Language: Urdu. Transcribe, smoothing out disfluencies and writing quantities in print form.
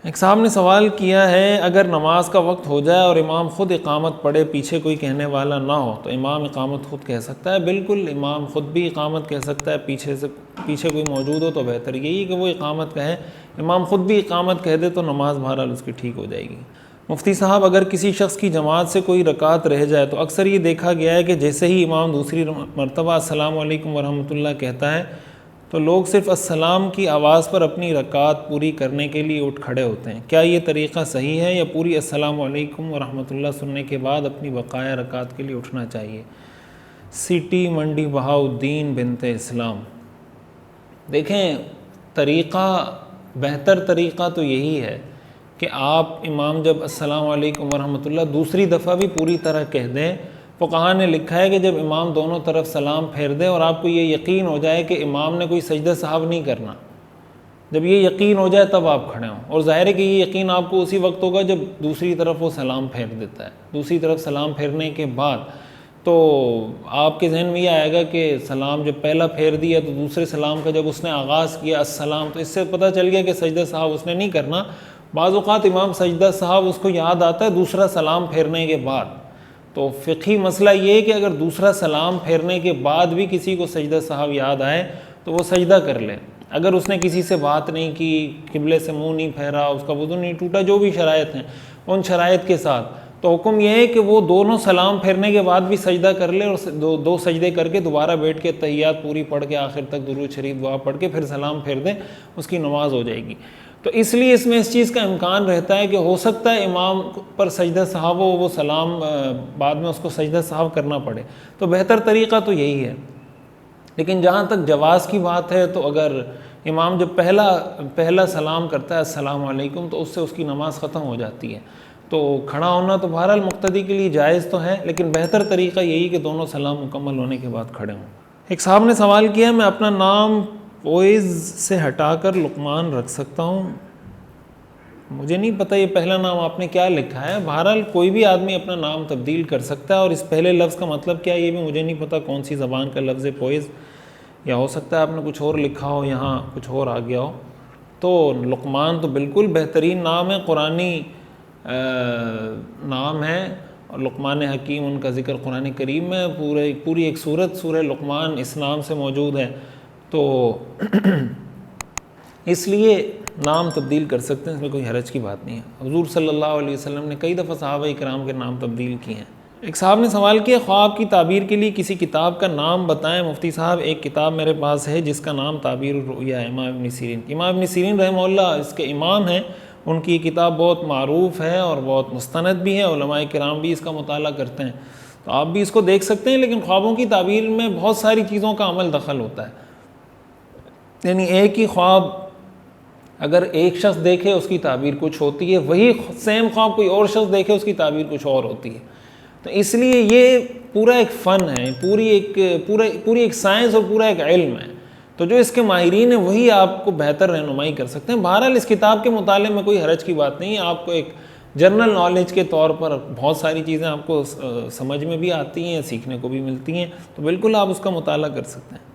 ایک صاحب نے سوال کیا ہے، اگر نماز کا وقت ہو جائے اور امام خود اقامت پڑھے، پیچھے کوئی کہنے والا نہ ہو، تو امام اقامت خود کہہ سکتا ہے؟ بالکل، امام خود بھی اقامت کہہ سکتا ہے، پیچھے کوئی موجود ہو تو بہتر یہی کہ وہ اقامت کہے۔ امام خود بھی اقامت کہہ دے تو نماز بہرحال اس کی ٹھیک ہو جائے گی۔ مفتی صاحب، اگر کسی شخص کی جماعت سے کوئی رکعت رہ جائے تو اکثر یہ دیکھا گیا ہے کہ جیسے ہی امام دوسری مرتبہ السلام علیکم ورحمۃ اللہ کہتا ہے تو لوگ صرف السلام کی آواز پر اپنی رکعت پوری کرنے کے لیے اٹھ کھڑے ہوتے ہیں۔ کیا یہ طریقہ صحیح ہے یا پوری السلام علیکم ورحمۃ اللہ سننے کے بعد اپنی بقایا رکعت کے لیے اٹھنا چاہیے؟ سٹی منڈی بہاؤالدین بنت اسلام۔ دیکھیں، بہتر طریقہ تو یہی ہے کہ آپ امام جب السلام علیکم ورحمۃ اللہ دوسری دفعہ بھی پوری طرح کہہ دیں۔ فقہا نے لکھا ہے کہ جب امام دونوں طرف سلام پھیر دے اور آپ کو یہ یقین ہو جائے کہ امام نے کوئی سجدہ سہو نہیں کرنا، جب یہ یقین ہو جائے تب آپ کھڑے ہوں، اور ظاہر ہے کہ یہ یقین آپ کو اسی وقت ہوگا جب دوسری طرف وہ سلام پھیر دیتا ہے۔ دوسری طرف سلام پھیرنے کے بعد تو آپ کے ذہن میں یہ آئے گا کہ سلام جب پہلا پھیر دیا تو دوسرے سلام کا جب اس نے آغاز کیا السلام، تو اس سے پتہ چل گیا کہ سجدہ سہو اس نے نہیں کرنا۔ بعض اوقات امام سجدہ سہو اس کو یاد آتا ہے دوسرا سلام پھیرنے کے بعد، تو فقہی مسئلہ یہ ہے کہ اگر دوسرا سلام پھیرنے کے بعد بھی کسی کو سجدہ سہو یاد آئے تو وہ سجدہ کر لے۔ اگر اس نے کسی سے بات نہیں کی، قبلے سے منہ نہیں پھیرا، اس کا وضو نہیں ٹوٹا، جو بھی شرائط ہیں ان شرائط کے ساتھ، تو حکم یہ ہے کہ وہ دونوں سلام پھیرنے کے بعد بھی سجدہ کر لے، اور دو سجدے کر کے دوبارہ بیٹھ کے تحیات پوری پڑھ کے آخر تک درود شریف دعا پڑھ کے پھر سلام پھیر دیں، اس کی نماز ہو جائے گی۔ تو اس لیے اس میں اس چیز کا امکان رہتا ہے کہ ہو سکتا ہے امام پر سجدہ سہو ہو، وہ سلام بعد میں اس کو سجدہ سہو کرنا پڑے، تو بہتر طریقہ تو یہی ہے۔ لیکن جہاں تک جواز کی بات ہے تو اگر امام جب پہلا سلام کرتا ہے السلام علیکم تو اس سے اس کی نماز ختم ہو جاتی ہے، تو کھڑا ہونا تو بہرحال مقتدی کے لیے جائز تو ہے، لیکن بہتر طریقہ یہی کہ دونوں سلام مکمل ہونے کے بعد کھڑے ہوں۔ ایک صاحب نے سوال کیا، میں اپنا نام فویز سے ہٹا کر لقمان رکھ سکتا ہوں؟ مجھے نہیں پتہ یہ پہلا نام آپ نے کیا لکھا ہے، بہرحال کوئی بھی آدمی اپنا نام تبدیل کر سکتا ہے، اور اس پہلے لفظ کا مطلب کیا ہے یہ بھی مجھے نہیں پتہ، کون سی زبان کا لفظ ہے فویز، یا ہو سکتا ہے آپ نے کچھ اور لکھا ہو، یہاں کچھ اور آ گیا ہو۔ تو لقمان تو بالکل بہترین نام ہے، قرآنی نام ہے، اور لقمان حکیم ان کا ذکر قرآن کریم میں پوری ایک سورت سورہ لقمان اس نام سے موجود ہے، تو اس لیے نام تبدیل کر سکتے ہیں، اس میں کوئی حرج کی بات نہیں ہے۔ حضور صلی اللہ علیہ وسلم نے کئی دفعہ صحابہ کرام کے نام تبدیل کیے ہیں۔ ایک صاحب نے سوال کیا، خواب کی تعبیر کے لیے کسی کتاب کا نام بتائیں مفتی صاحب۔ ایک کتاب میرے پاس ہے جس کا نام تعبیر الرؤیا ہے، امام ابن سیرین۔ امام ابن سیرین رحمہ اللہ اس کے امام ہیں، ان کی یہ کتاب بہت معروف ہے اور بہت مستند بھی ہے، علماء کرام بھی اس کا مطالعہ کرتے ہیں، تو آپ بھی اس کو دیکھ سکتے ہیں۔ لیکن خوابوں کی تعبیر میں بہت ساری چیزوں کا عمل دخل ہوتا ہے، یعنی ایک ہی خواب اگر ایک شخص دیکھے اس کی تعبیر کچھ ہوتی ہے، وہی سیم خواب کوئی اور شخص دیکھے اس کی تعبیر کچھ اور ہوتی ہے، تو اس لیے یہ پورا ایک فن ہے، پوری ایک سائنس اور پورا ایک علم ہے، تو جو اس کے ماہرین ہیں وہی آپ کو بہتر رہنمائی کر سکتے ہیں۔ بہرحال اس کتاب کے مطالعے میں کوئی حرج کی بات نہیں ہے، آپ کو ایک جنرل نالج کے طور پر بہت ساری چیزیں آپ کو سمجھ میں بھی آتی ہیں، سیکھنے کو بھی ملتی ہیں، تو بالکل آپ اس کا مطالعہ کر سکتے ہیں۔